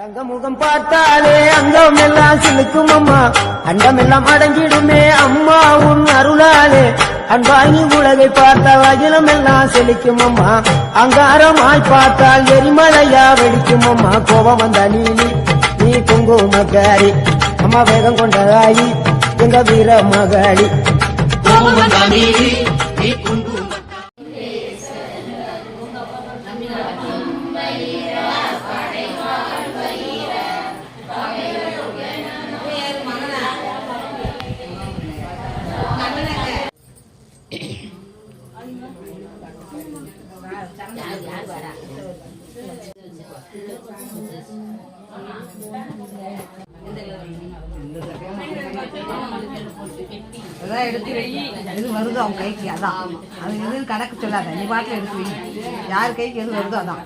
தங்க முகம் பார்த்தாலே அங்கம் எல்லாம் சிலுக்கும் அம்மா, அண்டம் எல்லாம் அடங்கிடுமே அம்மா உன் அருளாலே. அன்பாகி உலகை பார்த்தால் அகிலம் எல்லாம் செழிக்கும் அம்மா, அங்காரமாய் பார்த்தால் எரிமலையா வெடிக்கும் அம்மா. கோபம் வந்த நீ குங்குமக்காரி அம்மா, வேகம் கொண்ட ஆயி எங்க வீர மகாளி. எடுத்து வை, எது வருதோ அவங்க கைக்கு அதான். அது எதுவும் கணக்கு சொல்லாத, நீ பாட்டில் எடுத்து வை. யார் கைக்கு எது வருதோ அதான்.